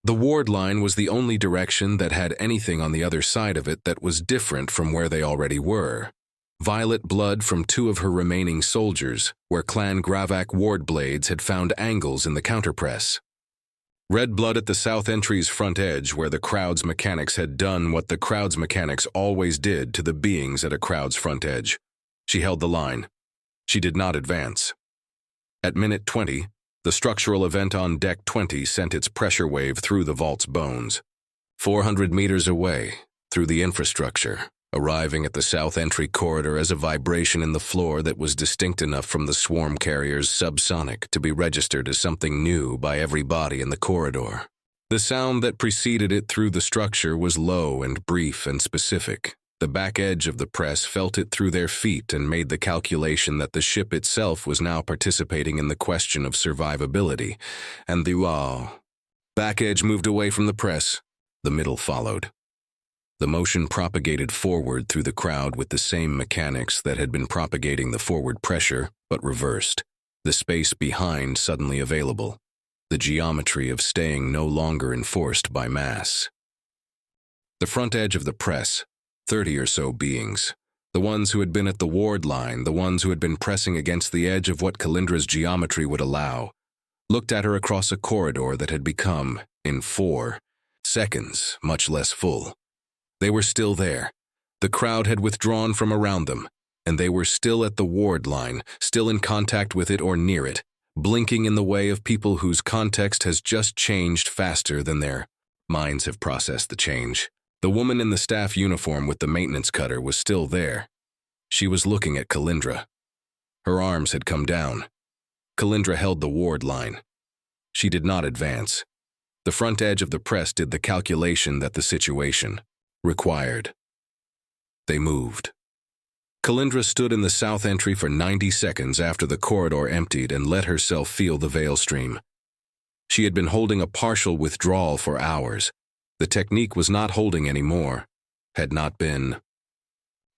The ward line was the only direction that had anything on the other side of it that was different from where they already were. Violet blood from 2 of her remaining soldiers, where Clan Gravak ward blades had found angles in the counterpress. Red blood at the south entry's front edge, where the crowd's mechanics had done what the crowd's mechanics always did to the beings at a crowd's front edge. She held the line. She did not advance. At minute 20, the structural event on deck 20 sent its pressure wave through the vault's bones. 400 meters away, through the infrastructure, arriving at the south entry corridor as a vibration in the floor that was distinct enough from the swarm carrier's subsonic to be registered as something new by every body in the corridor. The sound that preceded it through the structure was low and brief and specific. The back edge of the press felt it through their feet and made the calculation that the ship itself was now participating in the question of survivability, and the back edge moved away from the press. The middle followed. The motion propagated forward through the crowd with the same mechanics that had been propagating the forward pressure, but reversed. The space behind suddenly available. The geometry of staying no longer enforced by mass. The front edge of the press, 30 or so beings, the ones who had been at the ward line, the ones who had been pressing against the edge of what Calyndra's geometry would allow, looked at her across a corridor that had become, in 4 seconds, much less full. They were still there. The crowd had withdrawn from around them, and they were still at the ward line, still in contact with it or near it, blinking in the way of people whose context has just changed faster than their minds have processed the change. The woman in the staff uniform with the maintenance cutter was still there. She was looking at Calyndra. Her arms had come down. Calyndra held the ward line. She did not advance. The front edge of the press did the calculation that the situation required. They moved. Calyndra stood in the south entry for 90 seconds after the corridor emptied and let herself feel the veil stream. She had been holding a partial withdrawal for hours. The technique was not holding anymore, had not been.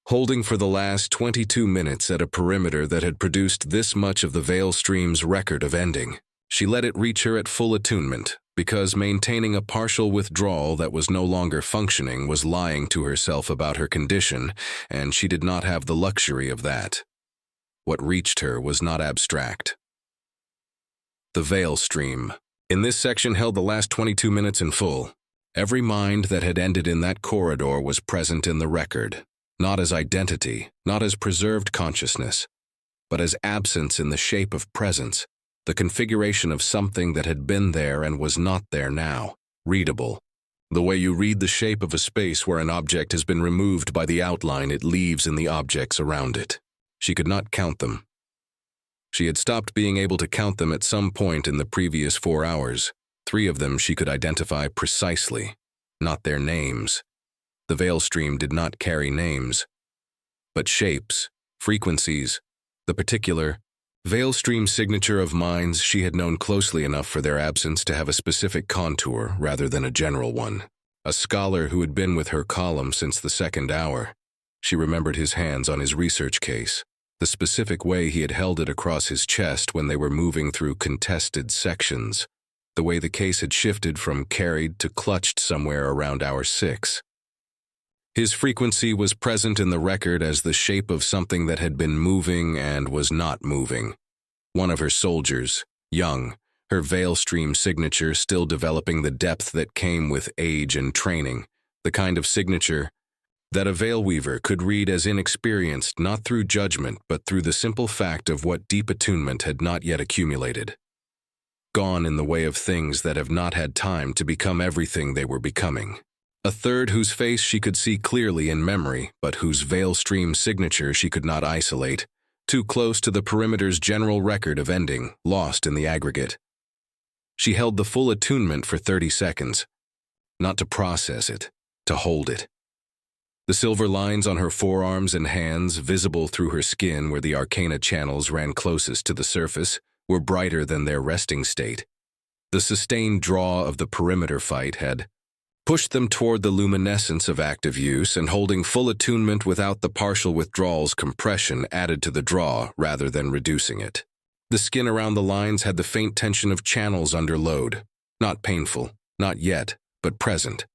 Holding for the last 22 minutes at a perimeter that had produced this much of the veil stream's record of ending. She let it reach her at full attunement, because maintaining a partial withdrawal that was no longer functioning was lying to herself about her condition, and she did not have the luxury of that. What reached her was not abstract. The veil stream. In this section held the last 22 minutes in full. Every mind that had ended in that corridor was present in the record, not as identity, not as preserved consciousness, but as absence in the shape of presence, the configuration of something that had been there and was not there now, readable. The way you read the shape of a space where an object has been removed by the outline it leaves in the objects around it. She could not count them. She had stopped being able to count them at some point in the previous 4 hours. 3 of them she could identify precisely, not their names. The veil stream did not carry names, but shapes, frequencies, the particular, Veilstream's signature of minds she had known closely enough for their absence to have a specific contour rather than a general one. A scholar who had been with her column since the second hour. She remembered his hands on his research case, the specific way he had held it across his chest when they were moving through contested sections, the way the case had shifted from carried to clutched somewhere around hour 6. His frequency was present in the record as the shape of something that had been moving and was not moving. One of her soldiers, young, her Veilstream signature still developing the depth that came with age and training, the kind of signature that a Veilweaver could read as inexperienced not through judgment but through the simple fact of what deep attunement had not yet accumulated. Gone in the way of things that have not had time to become everything they were becoming. A third whose face she could see clearly in memory, but whose Veilstream signature she could not isolate, too close to the perimeter's general record of ending, lost in the aggregate. She held the full attunement for 30 seconds, not to process it, to hold it. The silver lines on her forearms and hands, visible through her skin where the arcana channels ran closest to the surface, were brighter than their resting state. The sustained draw of the perimeter fight had pushed them toward the luminescence of active use, and holding full attunement without the partial withdrawal's compression added to the draw rather than reducing it. The skin around the lines had the faint tension of channels under load, not painful, not yet, but present,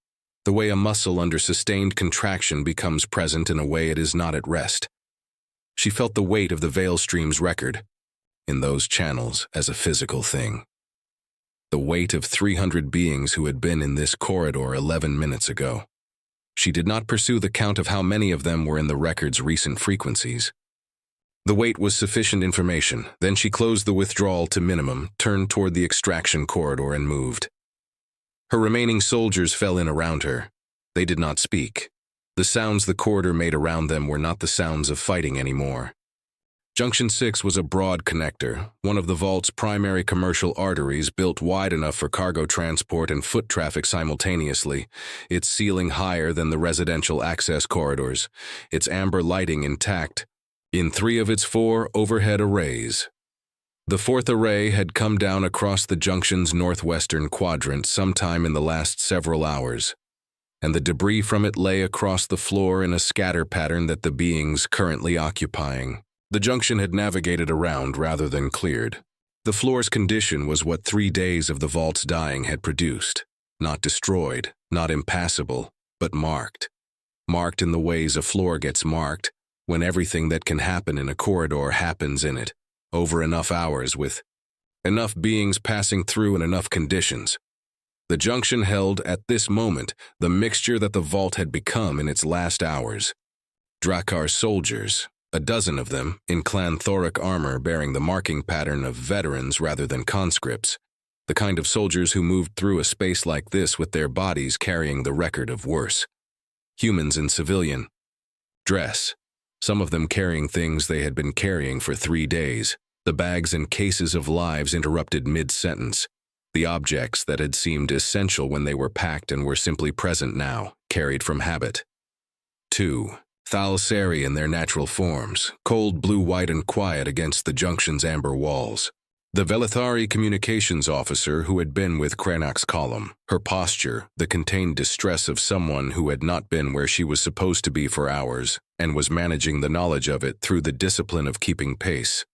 the way a muscle under sustained contraction becomes present in a way it is not at rest. She felt the weight of the Veilstream's record in those channels as a physical thing. The weight of 300 beings who had been in this corridor 11 minutes ago. She did not pursue the count of how many of them were in the record's recent frequencies. The weight was sufficient information. Then she closed the withdrawal to minimum, turned toward the extraction corridor, and moved. Her remaining soldiers fell in around her. They did not speak. The sounds the corridor made around them were not the sounds of fighting anymore. Junction 6 was a broad connector, one of the vault's primary commercial arteries built wide enough for cargo transport and foot traffic simultaneously, its ceiling higher than the residential access corridors, its amber lighting intact in 3 of its 4 overhead arrays. The 4th array had come down across the junction's northwestern quadrant sometime in the last several hours, and the debris from it lay across the floor in a scatter pattern that the beings currently occupying. The junction had navigated around rather than cleared. The floor's condition was what 3 days of the vault's dying had produced. Not destroyed, not impassable, but marked. Marked in the ways a floor gets marked, when everything that can happen in a corridor happens in it, over enough hours with enough beings passing through in enough conditions. The junction held, at this moment, the mixture that the vault had become in its last hours. Drakkar soldiers, a dozen of them, in Clan Thorruk armor bearing the marking pattern of veterans rather than conscripts, the kind of soldiers who moved through a space like this with their bodies carrying the record of worse. Humans in civilian dress, some of them carrying things they had been carrying for 3 days, the bags and cases of lives interrupted mid-sentence, the objects that had seemed essential when they were packed and were simply present now, carried from habit. 2. Thalsari in their natural forms, cold blue-white and quiet against the junction's amber walls. The Velithari communications officer who had been with Krennak's column, her posture, the contained distress of someone who had not been where she was supposed to be for hours, and was managing the knowledge of it through the discipline of keeping pace.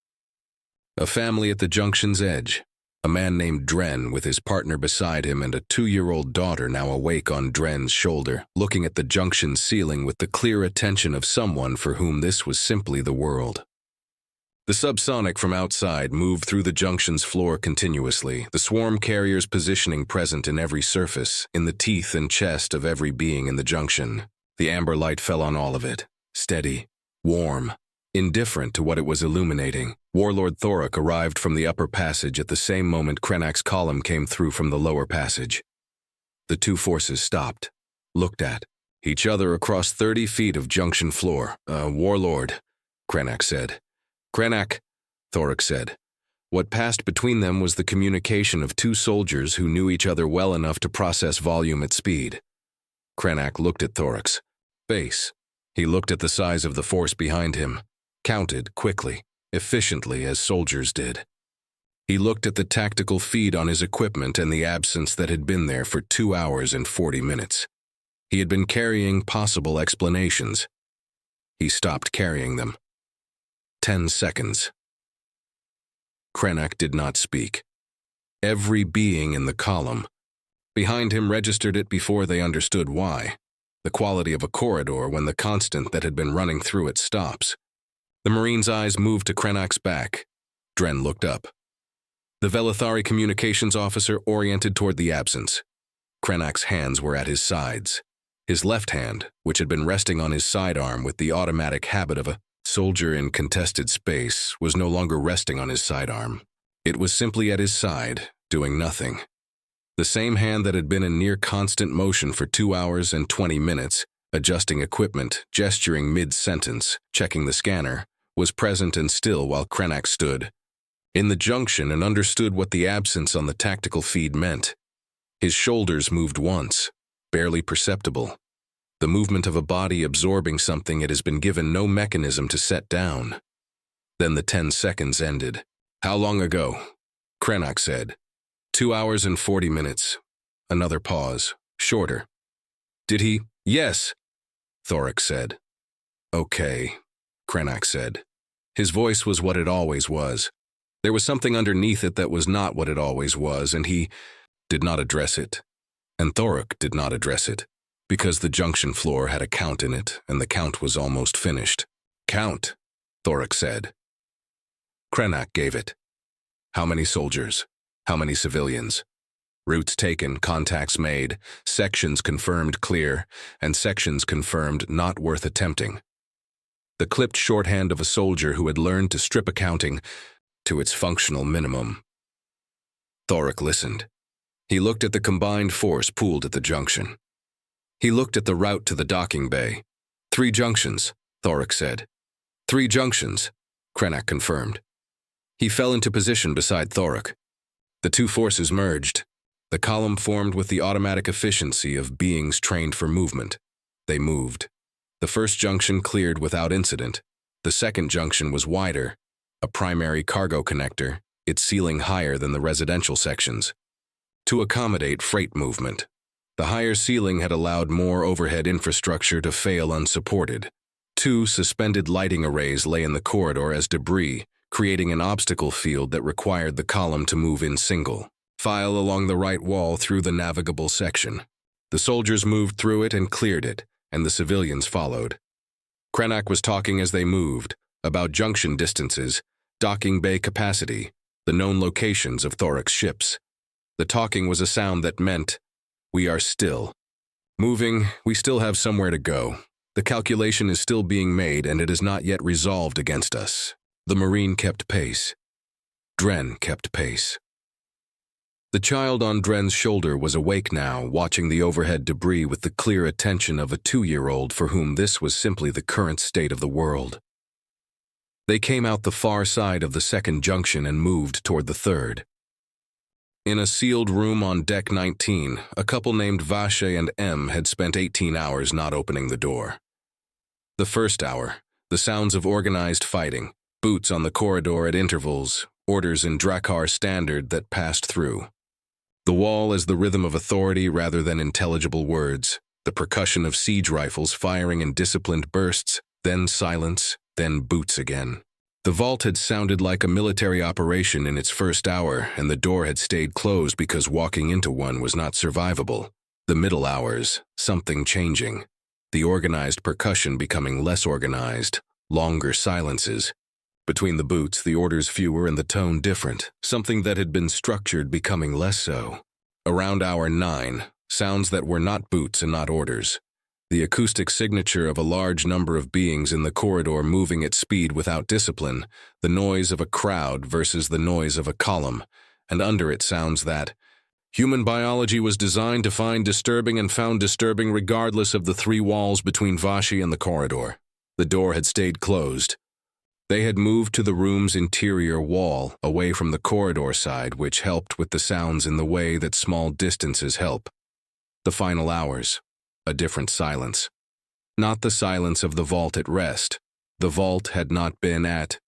A family at the junction's edge. A man named Dren with his partner beside him and a 2-year-old daughter now awake on Dren's shoulder, looking at the junction ceiling with the clear attention of someone for whom this was simply the world. The subsonic from outside moved through the junction's floor continuously, the swarm carrier's positioning present in every surface, in the teeth and chest of every being in the junction. The amber light fell on all of it, steady, warm, indifferent to what it was illuminating. Warlord Thorruk arrived from the upper passage at the same moment Krennak's column came through from the lower passage. The 2 forces stopped, looked at each other across 30 feet of junction floor. Warlord, Krennak said. Krennak, Thorruk said. What passed between them was the communication of 2 soldiers who knew each other well enough to process volume at speed. Krennak looked at Thorruk's face. He looked at the size of the force behind him, counted quickly. efficiently as soldiers did. He looked at the tactical feed on his equipment and the absence that had been there for 2 hours and 40 minutes. He had been carrying possible explanations. He stopped carrying them. 10 seconds. Krennak did not speak. Every being in the column behind him registered it before they understood why. The quality of a corridor when the constant that had been running through it stops. The Marine's eyes moved to Krennak's back. Dren looked up. The Velithari communications officer oriented toward the absence. Krennak's hands were at his sides. His left hand, which had been resting on his sidearm with the automatic habit of a soldier in contested space, was no longer resting on his sidearm. It was simply at his side, doing nothing. The same hand that had been in near constant motion for 2 hours and 20 minutes, adjusting equipment, gesturing mid-sentence, checking the scanner, was present and still while Krennak stood in the junction and understood what the absence on the tactical feed meant. His shoulders moved once, barely perceptible. The movement of a body absorbing something it has been given no mechanism to set down. Then the 10 seconds ended. "How long ago?" Krennak said. 2 hours and 40 minutes. Another pause, shorter. "Did he?" "Yes," Thorruk said. "Okay," Krennak said. His voice was what it always was. There was something underneath it that was not what it always was, and he did not address it. And Thorruk did not address it, because the junction floor had a count in it, and the count was almost finished. "Count," Thorruk said. Krennak gave it. "How many soldiers? How many civilians? Routes taken, contacts made, sections confirmed clear, and sections confirmed not worth attempting." The clipped shorthand of a soldier who had learned to strip accounting to its functional minimum. Thorruk listened. He looked at the combined force pooled at the junction. He looked at the route to the docking bay. 3 junctions, Thorruk said. 3 junctions, Krennak confirmed. He fell into position beside Thorruk. The two forces merged. The column formed with the automatic efficiency of beings trained for movement. They moved. The first junction cleared without incident. The second junction was wider, a primary cargo connector, its ceiling higher than the residential sections. To accommodate freight movement, the higher ceiling had allowed more overhead infrastructure to fail unsupported. 2 suspended lighting arrays lay in the corridor as debris, creating an obstacle field that required the column to move in single file along the right wall through the navigable section. The soldiers moved through it and cleared it, and the civilians followed. Krennak was talking as they moved, about junction distances, docking bay capacity, the known locations of Thorruk's ships. The talking was a sound that meant, "We are still moving, we still have somewhere to go. The calculation is still being made and it is not yet resolved against us." The Marine kept pace. Dren kept pace. The child on Dren's shoulder was awake now, watching the overhead debris with the clear attention of a 2-year-old for whom this was simply the current state of the world. They came out the far side of the second junction and moved toward the third. In a sealed room on Deck 19, a couple named Vache and M had spent 18 hours not opening the door. The first hour, the sounds of organized fighting, boots on the corridor at intervals, orders in Drakkar Standard that passed through. The wall as the rhythm of authority rather than intelligible words, the percussion of siege rifles firing in disciplined bursts, then silence, then boots again. The vault had sounded like a military operation in its first hour, and the door had stayed closed because walking into one was not survivable. The middle hours, something changing. The organized percussion becoming less organized, longer silences. Between the boots, the orders fewer and the tone different, something that had been structured becoming less so. Around hour 9, sounds that were not boots and not orders. The acoustic signature of a large number of beings in the corridor moving at speed without discipline, the noise of a crowd versus the noise of a column, and under it sounds that human biology was designed to find disturbing and found disturbing regardless of the 3 walls between Vache and the corridor. The door had stayed closed. They had moved to the room's interior wall, away from the corridor side, which helped with the sounds in the way that small distances help. The final hours. A different silence. Not the silence of the vault at rest. The vault had not been at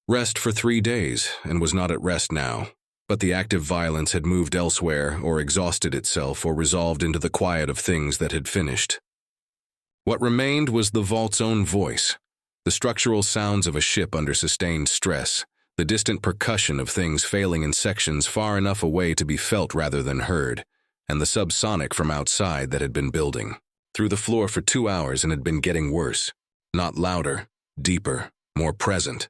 Rest for 3 days, and was not at rest now, but the active violence had moved elsewhere or exhausted itself or resolved into the quiet of things that had finished. What remained was the vault's own voice, the structural sounds of a ship under sustained stress, the distant percussion of things failing in sections far enough away to be felt rather than heard, and the subsonic from outside that had been building through the floor for 2 hours and had been getting worse, not louder, deeper, more present.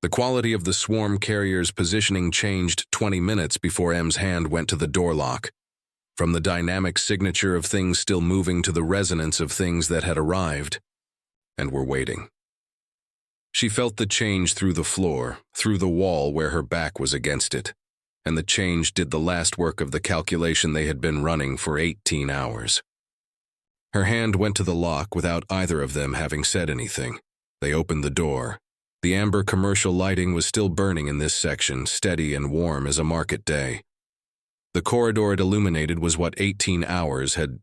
The quality of the swarm carrier's positioning changed 20 minutes before M's hand went to the door lock, from the dynamic signature of things still moving to the resonance of things that had arrived and were waiting. She felt the change through the floor, through the wall where her back was against it, and the change did the last work of the calculation they had been running for 18 hours. Her hand went to the lock without either of them having said anything. They opened the door. The amber commercial lighting was still burning in this section, steady and warm as a market day. The corridor it illuminated was what 18 hours had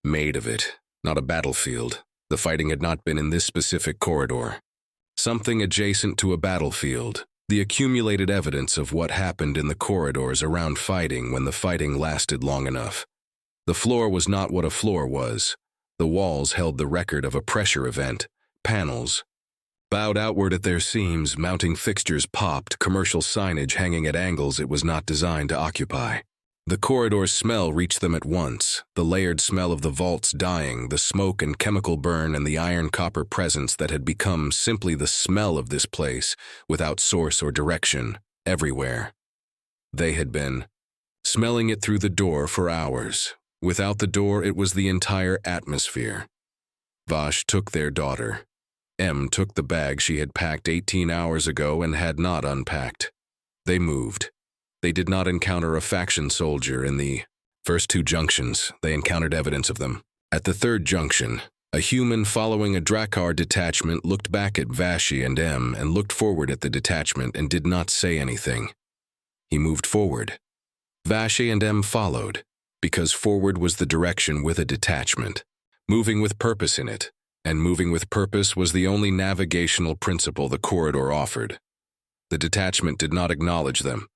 made of it, not a battlefield. The fighting had not been in this specific corridor. Something adjacent to a battlefield, the accumulated evidence of what happened in the corridors around fighting when the fighting lasted long enough. The floor was not what a floor was. The walls held the record of a pressure event, panels bowed outward at their seams, mounting fixtures popped, commercial signage hanging at angles it was not designed to occupy. The corridor's smell reached them at once, the layered smell of the vaults dying, the smoke and chemical burn and the iron-copper presence that had become simply the smell of this place, without source or direction, everywhere. They had been smelling it through the door for hours. Without the door, it was the entire atmosphere. Vash took their daughter. M took the bag she had packed 18 hours ago and had not unpacked. They moved. They did not encounter a faction soldier in the first 2 junctions. They encountered evidence of them. At the 3rd junction, a human following a Drakkar detachment looked back at Vashi and M and looked forward at the detachment and did not say anything. He moved forward. Vashi and M followed, because forward was the direction with a detachment, moving with purpose in it. And moving with purpose was the only navigational principle the corridor offered. The detachment did not acknowledge them.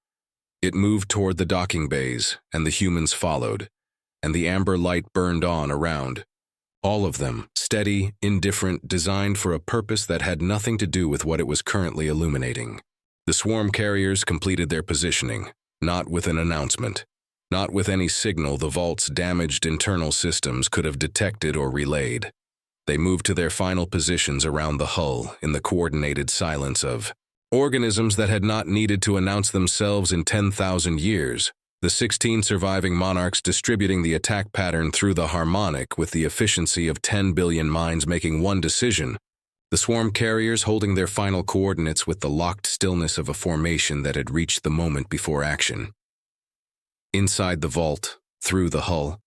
It moved toward the docking bays, and the humans followed, and the amber light burned on around. All of them, steady, indifferent, designed for a purpose that had nothing to do with what it was currently illuminating. The swarm carriers completed their positioning, not with an announcement, not with any signal the vault's damaged internal systems could have detected or relayed. They moved to their final positions around the hull in the coordinated silence of organisms that had not needed to announce themselves in 10,000 years, the 16 surviving monarchs distributing the attack pattern through the harmonic with the efficiency of 10 billion minds making one decision, the swarm carriers holding their final coordinates with the locked stillness of a formation that had reached the moment before action. Inside the vault, through the hull,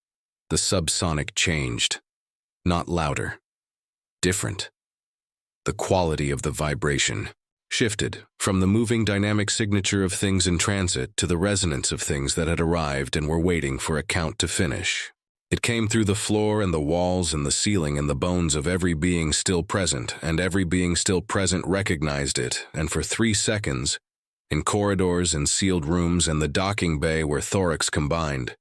the subsonic changed, not louder. Different. The quality of the vibration shifted from the moving dynamic signature of things in transit to the resonance of things that had arrived and were waiting for a count to finish. It came through the floor and the walls and the ceiling and the bones of every being still present, and every being still present recognized it, and for 3 seconds, in corridors and sealed rooms and the docking bay where Thorruk's combined,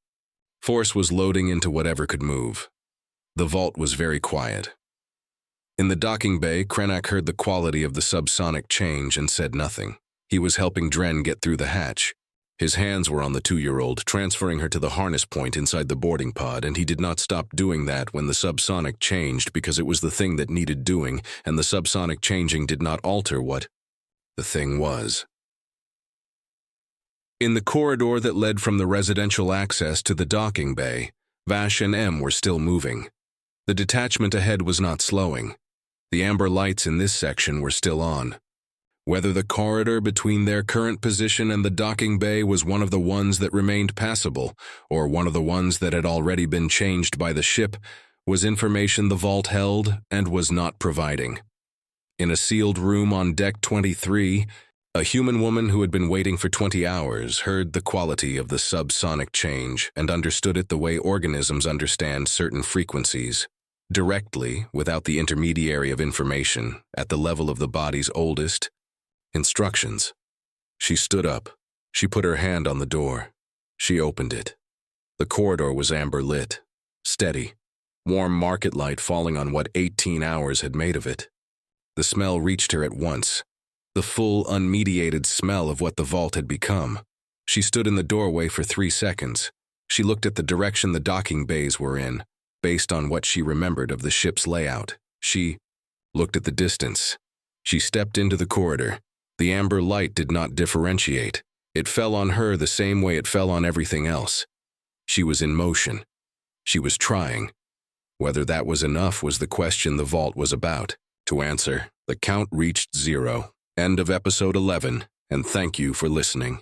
force was loading into whatever could move. The vault was very quiet. In the docking bay, Krennak heard the quality of the subsonic change and said nothing. He was helping Dren get through the hatch. His hands were on the 2-year-old, transferring her to the harness point inside the boarding pod, and he did not stop doing that when the subsonic changed because it was the thing that needed doing, and the subsonic changing did not alter what the thing was. In the corridor that led from the residential access to the docking bay, Vash and M were still moving. The detachment ahead was not slowing. The amber lights in this section were still on. Whether the corridor between their current position and the docking bay was one of the ones that remained passable, or one of the ones that had already been changed by the ship, was information the vault held and was not providing. In a sealed room on Deck 23, a human woman who had been waiting for 20 hours heard the quality of the subsonic change and understood it the way organisms understand certain frequencies. Directly, without the intermediary of information, at the level of the body's oldest, Instructions. She stood up. She put her hand on the door. She opened it. The corridor was amber lit, steady, warm market light falling on what 18 hours had made of it. The smell reached her at once, the full, unmediated smell of what the vault had become. She stood in the doorway for 3 seconds. She looked at the direction the docking bays were in, based on what she remembered of the ship's layout. She looked at the distance. She stepped into the corridor. The amber light did not differentiate. It fell on her the same way it fell on everything else. She was in motion. She was trying. Whether that was enough was the question the vault was about. To answer, the count reached 0. End of episode 11, and thank you for listening.